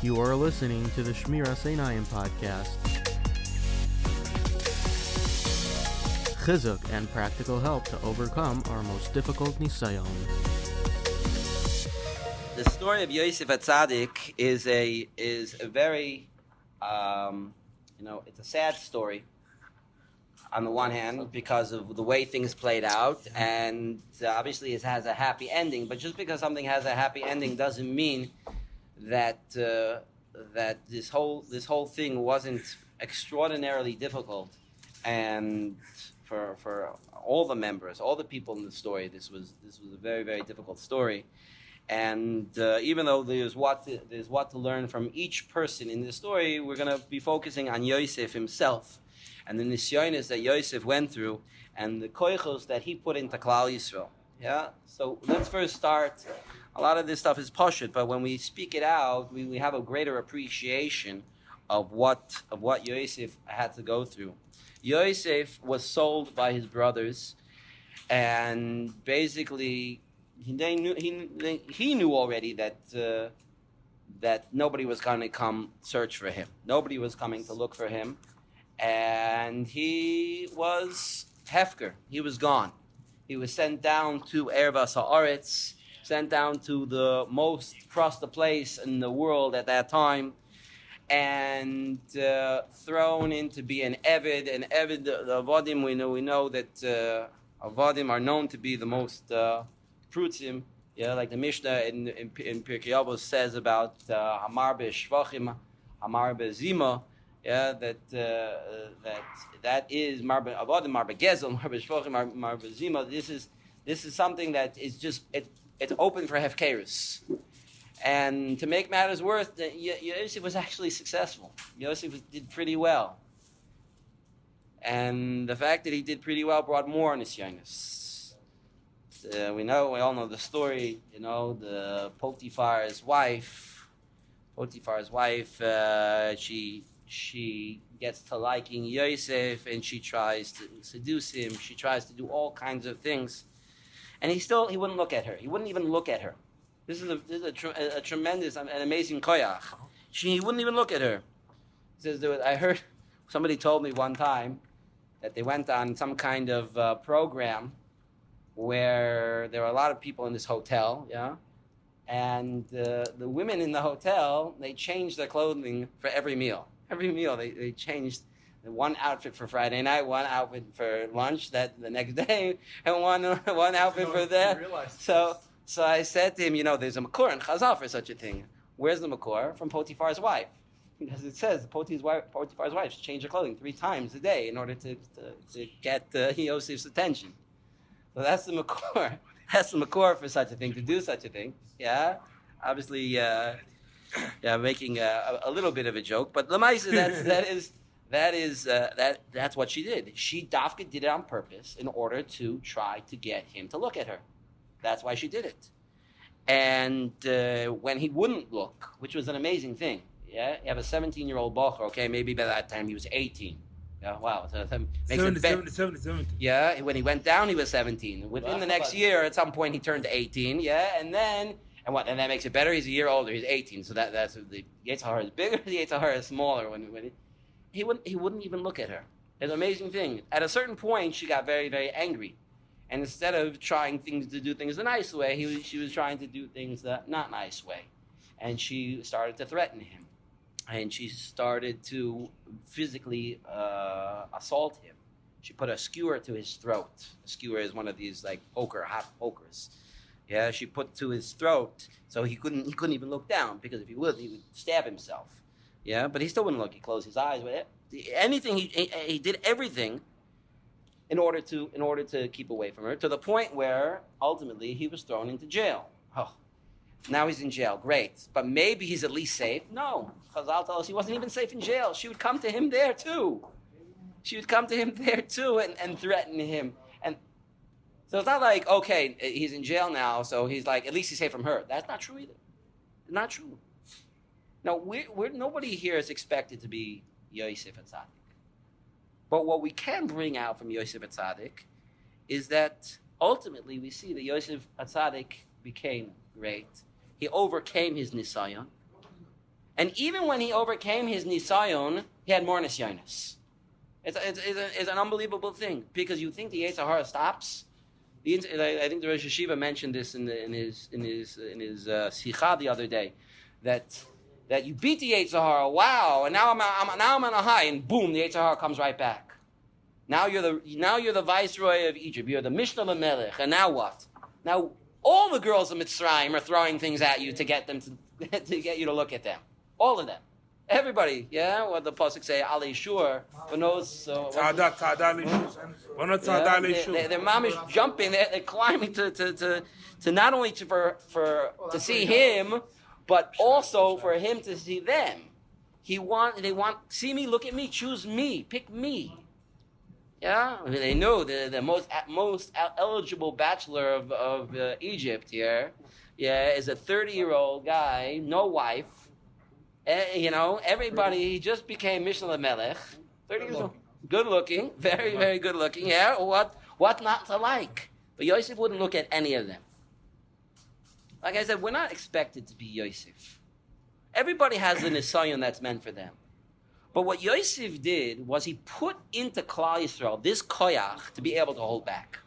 You are listening to the Shmiras Einayim podcast. Chizuk and practical help to overcome our most difficult nisayon. The story of Yosef HaTzadik is a very, it's a sad story. On the one hand, because of the way things played out, and obviously it has a happy ending. But just because something has a happy ending doesn't mean that this whole thing wasn't extraordinarily difficult. And for all the members, all the people in the story, this was a very, very difficult story. And even though there's what to learn from each person in the story, we're going to be focusing on Yosef himself and the nisyonos that Yosef went through and the koichos that he put into Klal Yisrael. Yeah. So let's first start. A lot of this stuff is pashut, but when we speak it out, we have a greater appreciation of what Yosef had to go through. Yosef was sold by his brothers, and basically he knew already that nobody was going to come search for him. Nobody was coming to look for him, and he was hefker. He was gone. He was sent down to Ervas Haaretz, sent down to the most trusted place in the world at that time, and thrown in to be an Eved. And Eved, the Avodim, we know that Avodim are known to be the most prutzim. Yeah, like the Mishnah in Pirkei Avos says about Hamar be'shvachim, Hamar be'zima. Yeah, that is Marbe Avodim, Marbe Gezel, Marbe Shvachim, Marbe Zima. This is something that is just it's open for hefkerus. And to make matters worse, Yosef was actually successful. Yosef did pretty well, and the fact that he did pretty well brought more nisyonos. We all know the story. The Potiphar's wife. She gets to liking Yosef, and she tries to seduce him. She tries to do all kinds of things, and he wouldn't look at her. He wouldn't even look at her. This is a tremendous, an amazing koyach. He wouldn't even look at her. He says, I heard somebody told me one time that they went on some kind of program where there were a lot of people in this hotel, yeah, and the women in the hotel, they changed their clothing for every meal. Every meal, they changed one outfit for Friday night, one outfit for lunch that the next day, and one outfit for that. So I said to him, there's a makor in Chazal for such a thing. Where's the makor? From Potiphar's wife. Because it says Potiphar's wife changed her clothing 3 times a day in order to get Yosef's attention. So that's the makor. That's the makor for such a thing, to do such a thing. Yeah? Obviously, making a little bit of a joke, but Lamaisa, that's what she did. She dafka did it on purpose in order to try to get him to look at her. That's why she did it. And when he wouldn't look, which was an amazing thing, yeah, you have a 17-year-old bocher. Okay, maybe by that time he was 18. Yeah, wow. So makes 70. Yeah, when he went down, he was 17. Within the next year, at some point, he turned 18. Yeah, and that makes it better. He's a year older. He's 18. So that's the Yetzer Hara is bigger. The Yetzer Hara is smaller. When he wouldn't even look at her. It's an amazing thing. At a certain point, she got very, very angry, and instead of trying to do things the nice way, she was trying to do things the not nice way, and she started to threaten him, and she started to physically assault him. She put a skewer to his throat. A skewer is one of these like hot pokers. Yeah, she put to his throat, so he couldn't even look down, because if he would stab himself. Yeah, but he still wouldn't look. He closed his eyes. Anything he did everything in order to keep away from her, to the point where ultimately he was thrown into jail. Oh, now he's in jail. Great, but maybe he's at least safe. No, Chazal tell us he wasn't even safe in jail. She would come to him there too. And threaten him. And so it's not like, okay, he's in jail now, so he's like, at least he's safe from her. That's not true either. Not true. No, nobody here is expected to be Yosef HaTzadik. But what we can bring out from Yosef HaTzadik is that ultimately we see that Yosef HaTzadik became great. He overcame his nisayon. And even when he overcame his nisayon, he had more nisyonis. It's an unbelievable thing, because you think the Yetzer Hara stops. I think the Rosh Hashiva mentioned this in his sicha the other day, that you beat the Yetzer Hara, wow, and now I'm on a high, and boom, the Yetzer Hara comes right back. Now you're the viceroy of Egypt, you're the Mishnah Melech, and now what? Now all the girls of Mitzrayim are throwing things at you to get them to get you to look at them, all of them. Everybody, yeah, what the pasuk say, Ali Shur, their mom is jumping, they're climbing to not only to see him, but also for him to see them. They want see me, look at me, choose me, pick me. Yeah, I mean, they know the most eligible bachelor of Egypt here, is a 30-year-old guy, no wife. Everybody, he just became Mishnah Melech, 30 years old, good looking, very, very good looking. Yeah, what not to like? But Yosef wouldn't look at any of them. Like I said, we're not expected to be Yosef. Everybody has an nisayon that's meant for them. But what Yosef did was he put into Klal Yisrael this koyach to be able to hold back.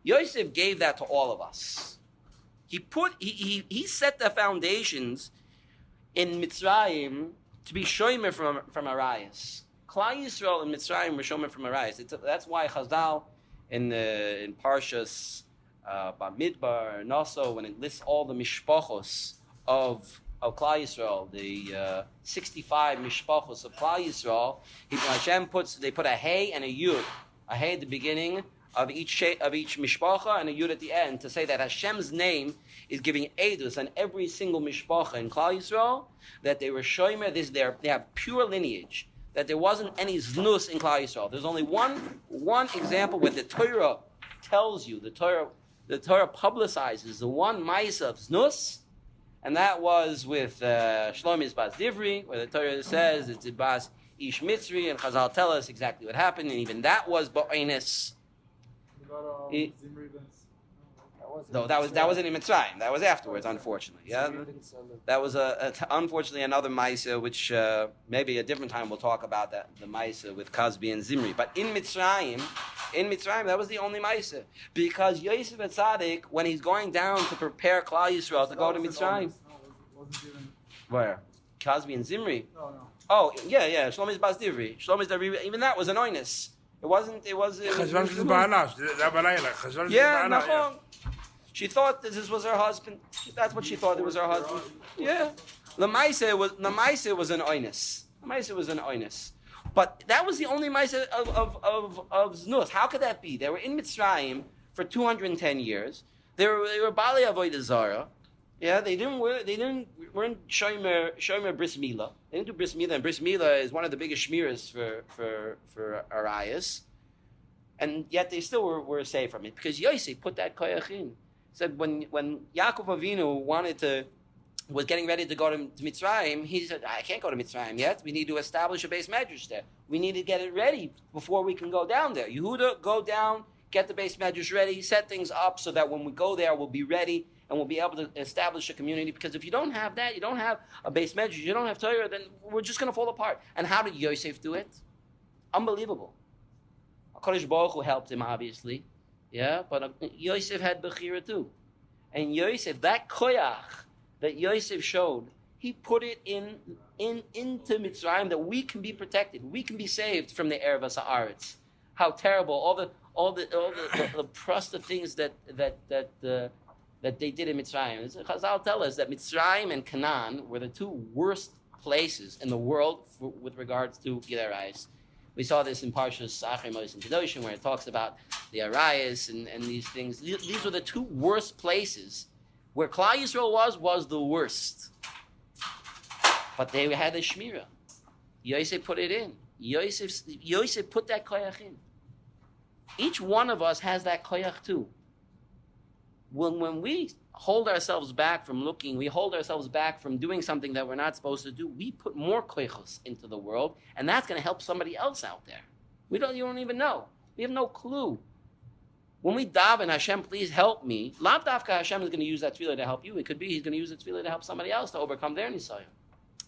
Yosef gave that to all of us. He set the foundations in Mitzrayim to be shomer from Arayas. Klal Yisrael in Mitzrayim were shomer from Arayas. That's why Chazal in Parshas Bamidbar and also when it lists all the mishpachos of Klal Yisrael, the 65 mishpachos of Klal Yisrael, Hashem they put a hey and a yud, a hey at the beginning of each mishpacha and a yud at the end, to say that Hashem's name is giving edus on every single mishpacha in Klal Yisrael, that they were shomer, they have pure lineage, that there wasn't any znus in Klal Yisrael. There's only one example where the Torah tells you, the Torah publicizes the one ma'isa of znus, and that was with Shlomi's Bas Divri, where the Torah says it's Bas Ish Mitzri, and Chazal tell us exactly what happened, and even that was ba'onis. No, that wasn't in Mitzrayim. That was afterwards, unfortunately. Yeah, that was unfortunately another Maisa, which maybe a different time we'll talk about that, the Maisa with Kazbi and Zimri. But in Mitzrayim, that was the only Maisa, because Yosef HaTzadik, when he's going down to prepare Klal Yisrael to go to Mitzrayim, where Kazbi and Zimri. No. Oh yeah. Shlomi's Bas Divri. Shlomi's Divri. Even that was an oinus. It wasn't. Yeah. She thought this was her husband. That's what she thought. It was her husband. Yeah. Lamaise was an oinus. Lamaise was an oinus. But that was the only maise of znus. How could that be? They were in Mitzrayim for 210 years. They were Bali Avodah Zarah. Yeah, they weren't shomer bris milah. They didn't do bris milah, and bris milah is one of the biggest shmiras for Arayas. And yet they still were safe from it, because Yosef put that koyach in. Said when Yaakov Avinu was getting ready to go to Mitzrayim, he said, I can't go to Mitzrayim yet. We need to establish a base medrash there. We need to get it ready before we can go down there. Yehuda, go down, get the base medrash ready, set things up so that when we go there, we'll be ready and we'll be able to establish a community. Because if you don't have that, you don't have a base medrash, you don't have Torah, then we're just going to fall apart. And how did Yosef do it? Unbelievable. HaKadosh Baruch Hu helped him, obviously. Yeah, but Yosef had Bechira too. And Yosef, that koyach that Yosef showed, he put it into Mitzrayim, that we can be protected, we can be saved from the Erev Haaretz. How terrible! All the prust of things that they did in Mitzrayim. Chazal tell us that Mitzrayim and Canaan were the two worst places in the world with regards to Gilarayis. We saw this in Parshas Achim Moshe and Kedoshim, where it talks about the Arayas and these things. These were the two worst places. Where Klal Yisrael was the worst. But they had a shmira. Yosef put it in. Yosef put that koyach in. Each one of us has that koyach too. When we hold ourselves back from looking, we hold ourselves back from doing something that we're not supposed to do, we put more koyachos into the world, and that's going to help somebody else out there. You don't even know. We have no clue. When we daven, Hashem, please help me, Lav Dafka Hashem is going to use that tefillah to help you. It could be He's going to use that tefillah to help somebody else to overcome their nisayon.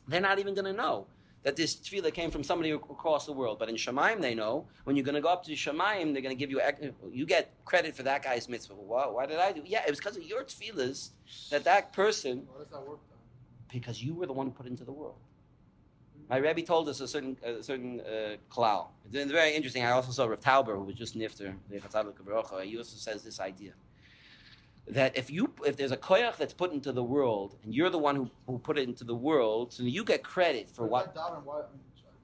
they're not even going to know that this tefillah came from somebody across the world. But in Shemayim, they know. When you're going to go up to Shemayim, they're going to give you get credit for that guy's mitzvah. Why did I do? Yeah, it was because of your tefillahs that person. Why does that work though? Because you were the one who put it into the world. My Rebbe told us a certain klal. It's very interesting. I also saw Rav Tauber, who was just nifter. He also says this idea that if there's a koyach that's put into the world, and you're the one who put it into the world, so you get credit for what. I daven, why? I'm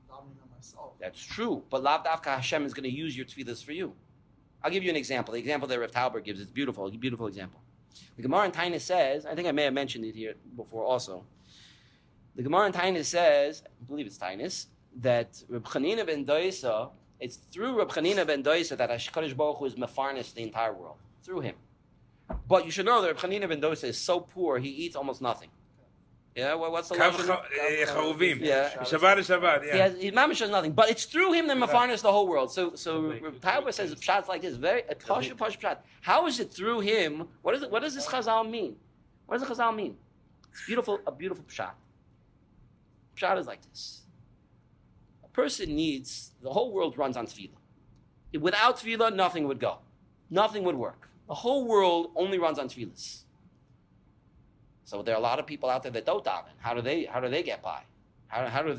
davening on myself. That's true, but Lav Davka Hashem is going to use your tefillahs for you. I'll give you an example. The example that Rav Tauber gives is beautiful. A beautiful example. The Gemara in Tainus says, I think I may have mentioned it here before also. The Gemara in Tainus says, I believe it's Tainus, that Reb Chanina ben Doisa, it's through Reb Chanina ben Doisa that HaKadosh Baruch Hu is mefarnes the entire world. Through him. But you should know that Reb Chanina ben Doisa is so poor, he eats almost nothing. Yeah, what's the lashon? Charuvim. Yeah. Shabbat is Shabbat, yeah. He mamish does nothing. But it's through him that mefarnes the whole world. So Reb Tauber says pshat's like this, very a posh pshat. How is it through him? What does this chazal mean? What does the chazal mean? It's beautiful, a beautiful pshat. Pshat is like this. A person needs, the whole world runs on tefillah. Without tefillah, nothing would go. Nothing would work. The whole world only runs on tefillahs. So there are a lot of people out there that don't daven. How do they get by? How do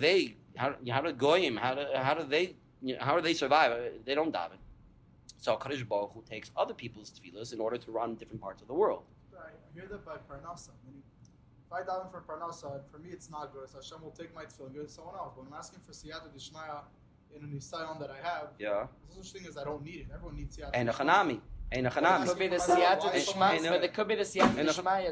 goyim? How do they survive? They don't daven. So Kadosh Baruch Hu takes other people's tefillahs in order to run different parts of the world. I hear that by parnasa. If I daven for parnasa, for me it's not good. So Hashem will take my tefillah and give it to someone else. But when I'm asking for siyata d'shmaya in a nisayon that I have, yeah, there's no such thing as I don't need it. Everyone needs siyata. And a chanami. It could be the siyata d'shmaya, but it could be the siyata d'shmaya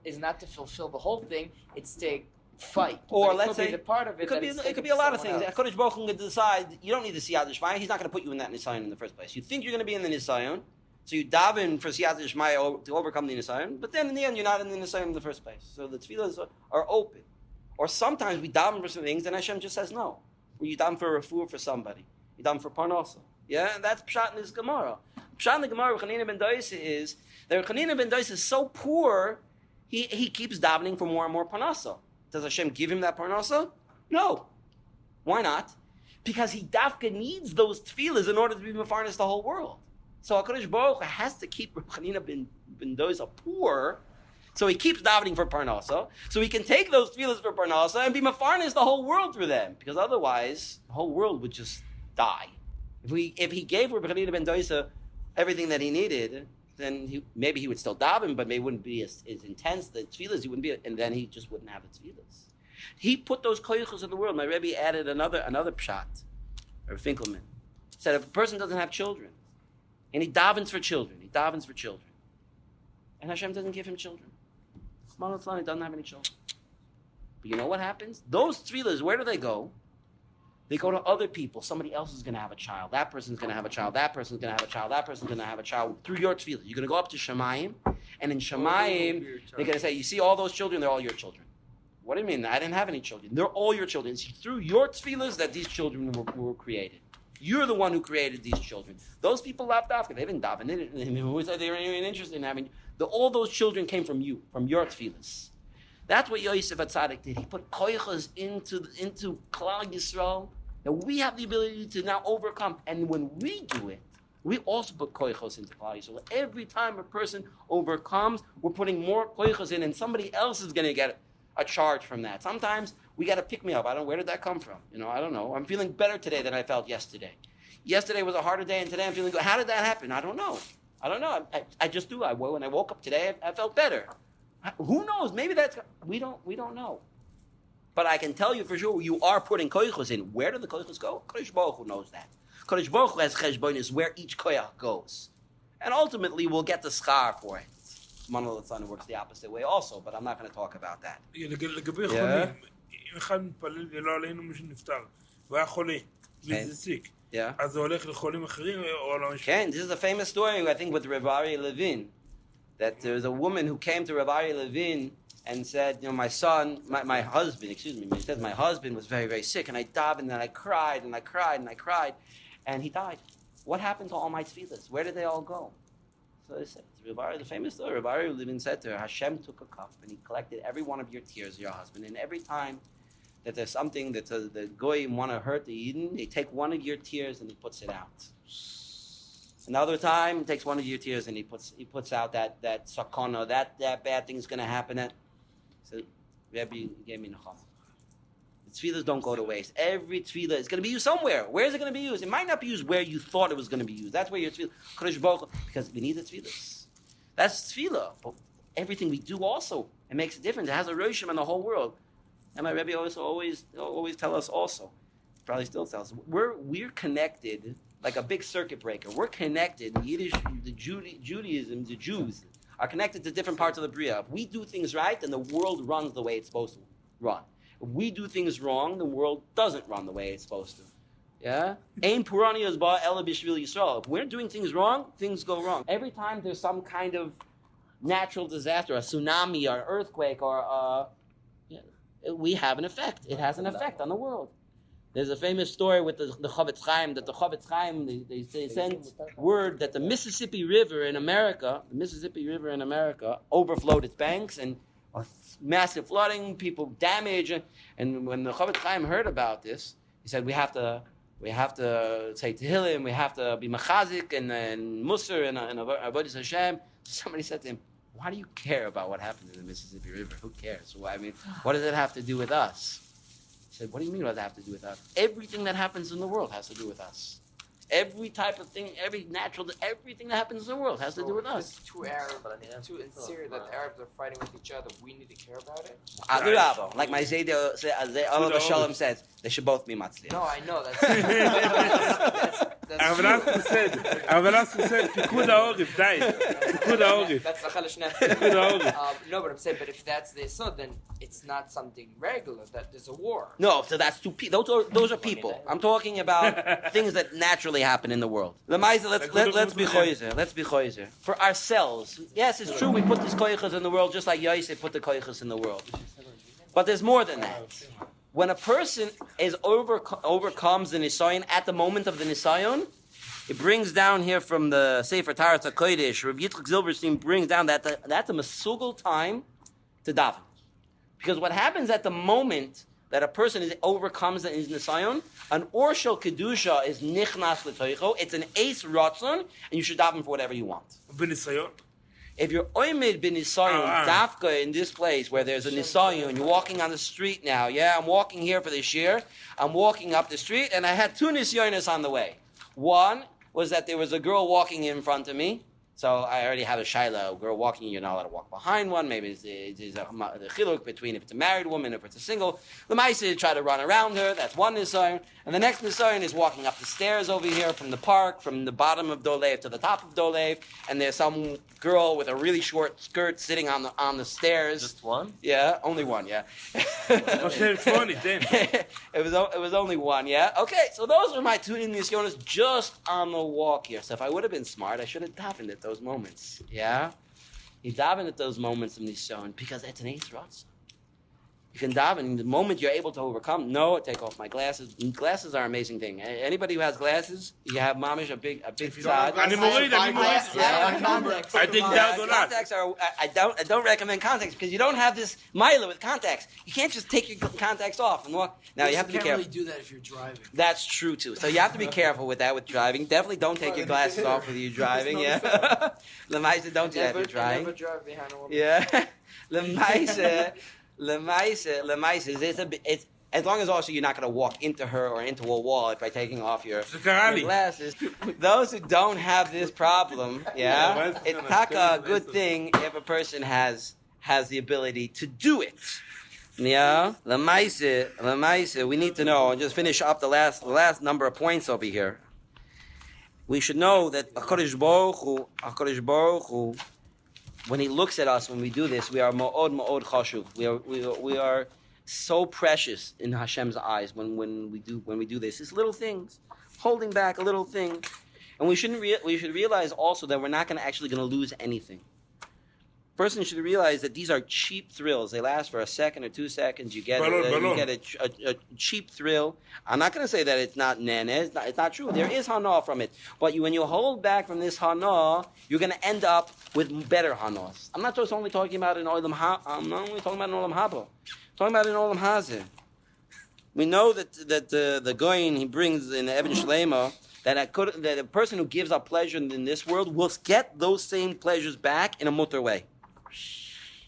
is not to fulfill the whole thing. It's to fight. Or let's say the part of it. It could be a lot of things. Kodesh Baruch Hu can decide you don't need the siyata d'shmaya. He's not going to put you in that nisayon in the first place. You think you're going to be in the nisayon, so you daven for siyata d'shmaya to overcome the nisayon. But then in the end, you're not in the nisayon in the first place. So the tefillahs are open. Or sometimes we daven for some things, and Hashem just says no. Or you daven for a refuah for somebody. You daven for parnasa. Yeah, and that's pshat in this Gemara. Pshat in the Gemara, Chanina ben Doisa is that Chanina ben Doisa is so poor, he keeps davening for more and more parnasa. Does Hashem give him that parnasa? No. Why not? Because he dafka needs those tefillahs in order to be mefarnes the whole world. So HaKadosh Baruch Hu has to keep Chanina ben Doisa poor, so he keeps davening for parnasa, so he can take those tefillahs for parnasa and be mefarnes the whole world through them. Because otherwise, the whole world would just die. If he gave Rabbi Chanina ben Doisa everything that he needed, then maybe he would still daven, but maybe it wouldn't be as intense. The tefillahs, he wouldn't be, and then he just wouldn't have the tefillahs. He put those koychos in the world. My Rebbe added another pshat, or Finkelman, said if a person doesn't have children, and he davens for children, and Hashem doesn't give him children. He doesn't have any children. But you know what happens? Those tefillahs, where do they go? They go to other people. Somebody else is going to have a child. That person's going to have a child. That person's going to have a child. That person's going to have a child through your tefillah. You're going to go up to Shemayim, and in Shemayim, they're going to say, you see all those children? They're all your children. What do you mean? I didn't have any children. They're all your children. It's through your tefillahs that these children were created. You're the one who created these children. Those people laughed after. They didn't daven. They were even interested in having. All those children came from you, from your tefillahs. That's what Yosef HaTzadik did. He put koychas into Klal Yisrael. Now we have the ability to now overcome. And when we do it, we also put koychos into Klal Yisrael. Every time a person overcomes, we're putting more koychos in, and somebody else is going to get a charge from that. Sometimes we got to pick me up. Where did that come from? I don't know. I'm feeling better today than I felt yesterday. Yesterday was a harder day, and today I'm feeling good. How did that happen? I don't know. I just do. When I woke up today, I felt better. Who knows? Maybe we don't know. But I can tell you for sure, you are putting koychos in. Where do the koychos go? Kodesh Baruch Hu knows that. Kodesh Baruch Hu has cheshbonis where each koyach goes. And ultimately, we'll get the schar for it. Manal Tzana works the opposite way also, but I'm not going to talk about that. לגבי חולים, אם אחד מתפלל ולא עלינו מישהו נפטר, והוא היה חולה, וזה סיק, אז זה הולך לחולים אחרים או לא משהו? כן, this is a famous story, I think, with Rav Aryeh Levin, that there was a woman who came to Rav Aryeh Levin and said, my husband, he said, my husband was very, very sick, and I davened, and I cried, and I cried, and I cried, and he died. What happened to all my tefillahs? Where did they all go? So they said, the famous story, Rav Aryeh Levin said to her, Hashem took a cup, and he collected every one of your tears, your husband, and every time that there's something that the goyim want to hurt the Eden, they take one of your tears and he puts it out. Another time, he takes one of your tears and he puts out that sakana, that bad thing's going to happen. So Rebbe gave me nechama. The tefillahs don't go to waste. Every tefillah is going to be used somewhere. Where is it going to be used? It might not be used where you thought it was going to be used. That's where your tefillah, Kodesh Baruch Hu, because we need the tefillahs. That's tefillah. But everything we do also, it makes a difference. It has a roshim in the whole world. And my Rebbe always tell us also, probably still tells us, we're connected like a big circuit breaker. We're connected. Yiddish, Judaism, the Jews are connected to different parts of the Bria. If we do things right, then the world runs the way it's supposed to run. If we do things wrong, the world doesn't run the way it's supposed to. Yeah? Ein Puranios ba ela b'shvil Yisrael. If we're doing things wrong, things go wrong. Every time there's some kind of natural disaster, a tsunami or an earthquake or we have an effect. It has an effect on the world. There's a famous story with the Chavetz Chaim, that the Chavetz Chaim, they sent word that the Mississippi River in America overflowed its banks and massive flooding, people damaged. And when the Chavetz Chaim heard about this, he said, we have to say Tehillim, we have to be Machazik and Musar and Avodas Hashem. Somebody said to him, why do you care about what happened in the Mississippi River? Who cares? Well, I mean, what does it have to do with us? He said, what do you mean what does it have to do with us? Everything that happens in the world has to do with us. Every type of thing, everything that happens in the world has to do with us. It's too Arab, too in Syria that the Arabs are fighting with each other. We need to care about it. Adirabba, like my Zayda Shalom says, they should both be matzliach. No, I know that's. Avelasu said, Pikud HaOrif, die. Pikud HaOrif. That's the Chalashnet. No, but I'm saying, but if that's the so, then it's not something regular. That there's a war. No, so that's two people. Those are people. I'm talking about things that naturally happen in the world. Let's be choizer. Let's be choizer. For ourselves, yes, it's true. We put these koichas in the world just like Yosef put the koichas in the world. But there's more than that. When a person overcomes the nisayon at the moment of the nisayon, it brings down here from the Sefer Torah HaKodesh, Rabbi Yitzchak Zilberstein brings down that that's a mesugal time to daven. Because what happens at the moment that a person overcomes his nisayon, an orshel kedusha is nichnas l'toicho. It's an ace ratzon, and you should daven for whatever you want. If you're oimid bin nisayon, dafka in this place where there's a nisayon, you're walking on the street now. Yeah, I'm walking here for this year. I'm walking up the street, and I had two nisyonis on the way. One was that there was a girl walking in front of me. So I already have a shaila, a girl walking, you're not allowed to walk behind one. Maybe there's a chiluk between if it's a married woman, if it's a single. The Maisa try to run around her, that's one nisayon. And the next nisayon is walking up the stairs over here from the park, from the bottom of Dolev to the top of Dolev. And there's some girl with a really short skirt sitting on the stairs. Just one? Yeah, only one, yeah. It was only one, yeah. Okay, so those are my two nisyonos just on the walk here. So if I would have been smart, I should have davened at those moments, yeah? You daven at those moments of nisyon because it's an ace ratzon. You can daven the moment you're able to overcome. No, take off my glasses. Glasses are an amazing thing. Anybody who has glasses, you have mamish a big tzad. I think contacts are. I don't recommend contacts because you don't have this mila with contacts. You can't just take your contacts off and walk. Now you have to be careful. You can't really do that if you're driving. That's true too. So you have to be careful with that with driving. Definitely don't take your glasses off with you driving. Yeah. Lemaisa, don't do that if you're driving. Never drive behind a woman. Yeah. Lemaisa, it's as long as also you're not going to walk into her or into a wall by taking off your glasses. Those who don't have this problem, yeah, it's taka a good thing if a person has the ability to do it. Yeah, Lemaisa, we need to know, and just finish up the last number of points over here. We should know that HaKadosh Baruch Hu, when he looks at us, when we do this, we are ma'od chashuv. We are so precious in Hashem's eyes when we do this. It's little things, holding back a little thing, and we should realize also that we're not actually going to lose anything. Person should realize that these are cheap thrills. They last for a second or 2 seconds. You get a cheap thrill. I'm not going to say that it's not nene. It's not true. There is hana from it. But when you hold back from this hana, you're going to end up with better hanas. I'm not just only talking about an olam I'm not only talking about an olam haba. I'm talking about an olam hazeh. We know that the Goyin, he brings in the Eben Shlema, that a person who gives up pleasure in this world will get those same pleasures back in a mutter way.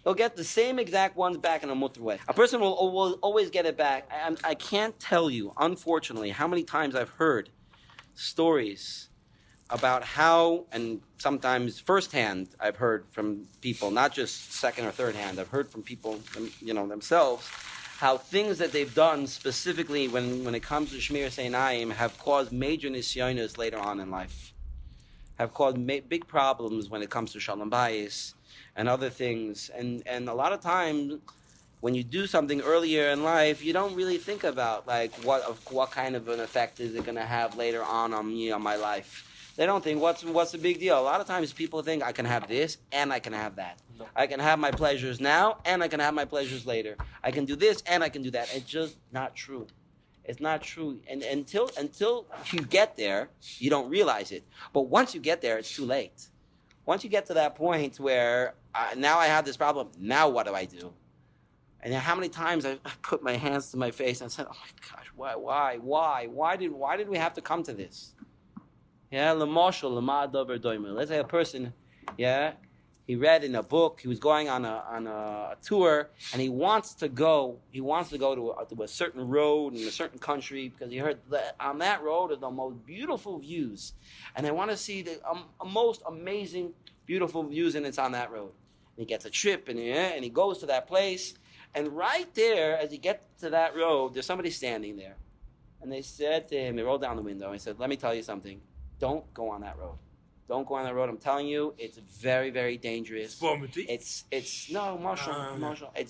He'll get the same exact ones back in a mutter way. A person will always get it back. I can't tell you, unfortunately, how many times I've heard stories about how, and sometimes firsthand I've heard from people, not just second or third hand, I've heard from people, themselves, how things that they've done specifically when it comes to Shmir Seinayim have caused major nisyonos later on in life, have caused big problems when it comes to Shalom Bayis and other things. And a lot of times when you do something earlier in life, you don't really think about like what kind of an effect is it going to have later on me, on my life. They don't think, what's the big deal? A lot of times people think, I can have this and I can have that. No. I can have my pleasures now and I can have my pleasures later. I can do this and I can do that. It's just not true. It's not true. And until you get there, you don't realize it. But once you get there, it's too late. Once you get to that point where now I have this problem, now what do I do? And how many times I put my hands to my face and said, oh my gosh, why did we have to come to this? Yeah, let's say a person, he read in a book, he was going on a tour, and he wants to go to a certain road in a certain country because he heard that on that road are the most beautiful views, and I want to see the most amazing, beautiful views, and it's on that road. And he gets a trip, and he goes to that place, and right there, as he gets to that road, there's somebody standing there, and they said to him, he rolled down the window, and he said, let me tell you something. Don't go on that road. Don't go on that road. I'm telling you, it's very, very dangerous. It's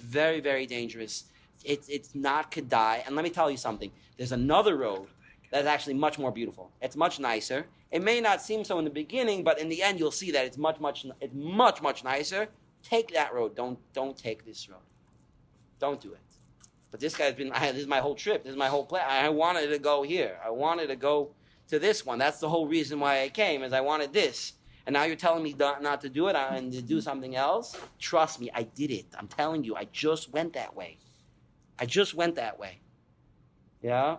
very, very dangerous. It's not Kedai. And let me tell you something. There's another road that's actually much more beautiful. It's much nicer. It may not seem so in the beginning, but in the end, you'll see that it's much nicer. Take that road. Don't take this road. Don't do it. But this guy's been. This is my whole trip. This is my whole plan. I wanted to go here. I wanted to go to this one. That's the whole reason why I came, is I wanted this. And now you're telling me not to do it and to do something else? Trust me, I did it. I'm telling you, I just went that way. Yeah?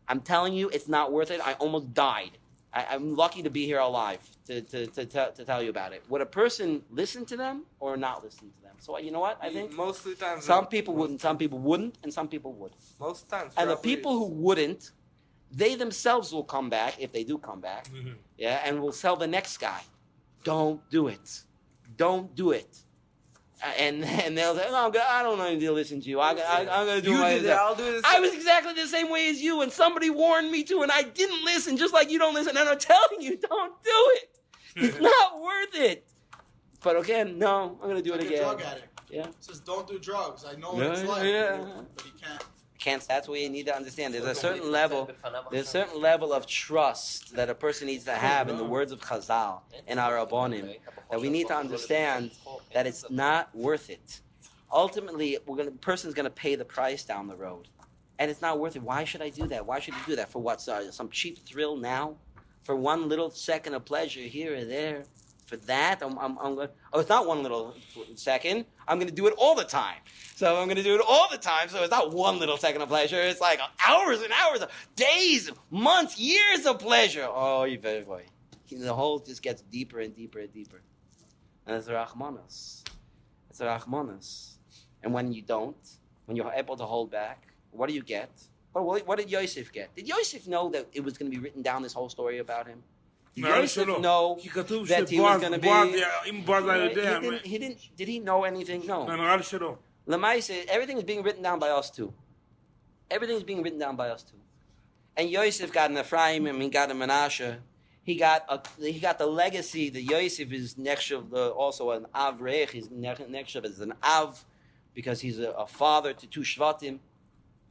I'm telling you, it's not worth it. I almost died. I'm lucky to be here alive to tell you about it. Would a person listen to them or not listen to them? So you know what? I think most of the time some people wouldn't, and some people would. Most times. And the people who wouldn't, they themselves will come back, if they do come back, and will tell the next guy, don't do it. Don't do it. And they'll say, no, I don't need to listen to you. I'm going to do my thing. I'll do this. I was exactly the same way as you, and somebody warned me to, and I didn't listen, just like you don't listen. And I'm telling you, don't do it. It's not worth it. But again, no, I'm going to do it again. Like a drug addict. Yeah. He says, don't do drugs. I know what it's like, but he can't. That's what you need to understand. There's a certain level of trust that a person needs to have in the words of Chazal, in our Rabbonim, that we need to understand that it's not worth it. Ultimately, the person's going to pay the price down the road. And it's not worth it. Why should I do that? Why should you do that? For what? Some cheap thrill now? For one little second of pleasure here or there? For that, it's not one little second. I'm going to do it all the time. So I'm going to do it all the time. So it's not one little second of pleasure. It's like hours and hours, days, months, years of pleasure. Oh, you very boy. The hole just gets deeper and deeper and deeper. And it's a rachmanos. It's a rachmanos. And when you don't, when you're able to hold back, what do you get? What did Yosef get? Did Yosef know that it was going to be written down, this whole story about him? Did Yosef know that he was going to be... Did he know anything? No. Lamaise, everything is being written down by us too. Everything is being written down by us too. And Yosef got an Ephraim and he got a Menashe. He got the legacy. The Yosef is also an Avrech. He's Nechshav as an Av because he's a father to two Shvatim.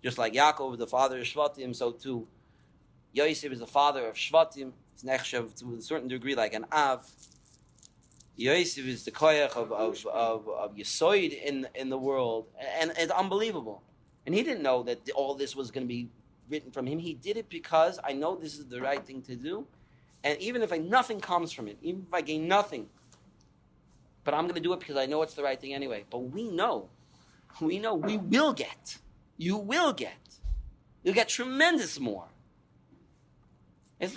Just like Yaakov is the father of Shvatim, so too Yosef is the father of Shvatim. It's Nechshav to a certain degree like an Av. Yosef is the koyach of Yesoid in the world, and it's unbelievable. And he didn't know that all this was going to be written from him. He did it because I know this is the right thing to do, and even if nothing comes from it, even if I gain nothing, but I'm going to do it because I know it's the right thing anyway. But we know we will get. You will get. You'll get tremendous more. It's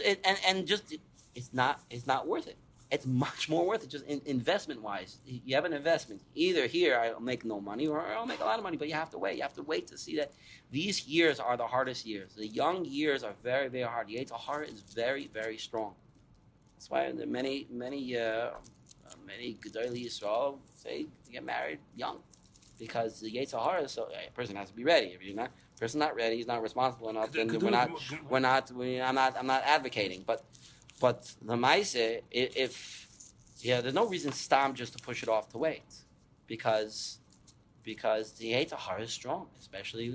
not worth it. It's much more worth it, just investment-wise. You have an investment. Either here, I'll make no money, or I'll make a lot of money, but you have to wait. You have to wait to see that these years are the hardest years. The young years are very, very hard. The Yetzer Hara is very, very strong. That's why many Gedolei Yisrael say to get married young, because the Yetzer Hara is so. A person has to be ready. If a person's not ready, he's not responsible enough. Then I'm not advocating, but the Maise, there's no reason stam just to push it off to wait, because the Yetzer Hara is strong, especially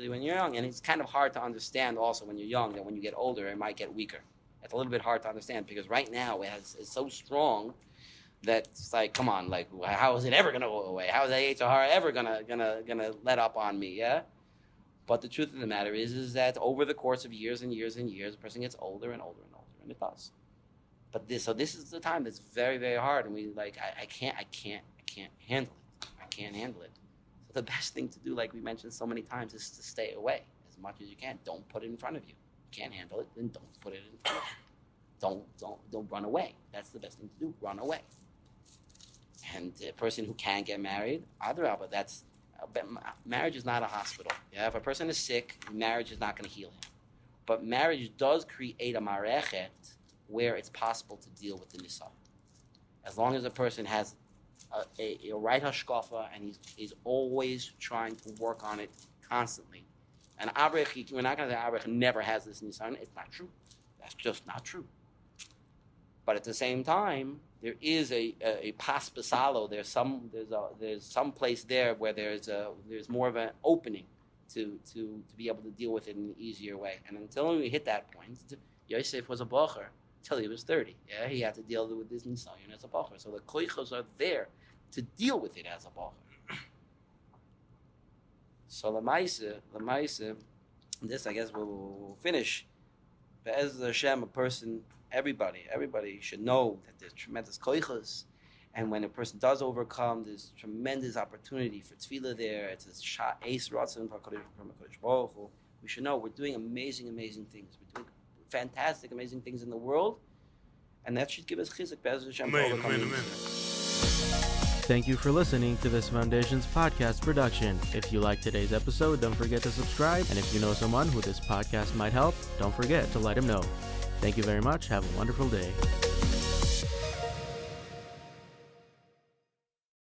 when you're young, and it's kind of hard to understand also when you're young that when you get older it might get weaker. It's a little bit hard to understand because right now it's so strong that it's like, come on, like how is it ever gonna go away? How is the Yetzer Hara ever gonna let up on me? Yeah. But the truth of the matter is that over the course of years and years and years, a person gets older and older and older. And it does. But this is the time that's very, very hard, and we I can't handle it. I can't handle it. So the best thing to do, like we mentioned so many times, is to stay away as much as you can. Don't put it in front of you. You can't handle it, then don't put it in front of you. Don't run away. That's the best thing to do. Run away. And a person who can't get married, marriage is not a hospital. Yeah, if a person is sick, marriage is not going to heal him. But marriage does create a marechet where it's possible to deal with the nisa. As long as a person has a right hashkafa and he's always trying to work on it constantly. And Avrech, we're not going to say Avrech never has this nisan. It's not true. That's just not true. But at the same time, there is a paspasalo. There's some place there where there's more of an opening to be able to deal with it in an easier way. And until we hit that point, Yosef was a bocher till he was 30. Yeah, he had to deal with this nisayon as a bocher. So the koichos are there to deal with it as a bocher. So the Maisa, this I guess we'll finish. But as Hashem, a person, everybody should know that there's tremendous koichos. And when a person does overcome, there's tremendous opportunity for tefillah there. It's a eis ratzon from HaKadosh Baruch Hu. We should know we're doing amazing things. We're doing fantastic, amazing things in the world. And that should give us chizuk, Be'ez Hashem, to overcome it. Thank you for listening to this Foundations podcast production. If you liked today's episode, don't forget to subscribe. And if you know someone who this podcast might help, don't forget to let him know. Thank you very much. Have a wonderful day.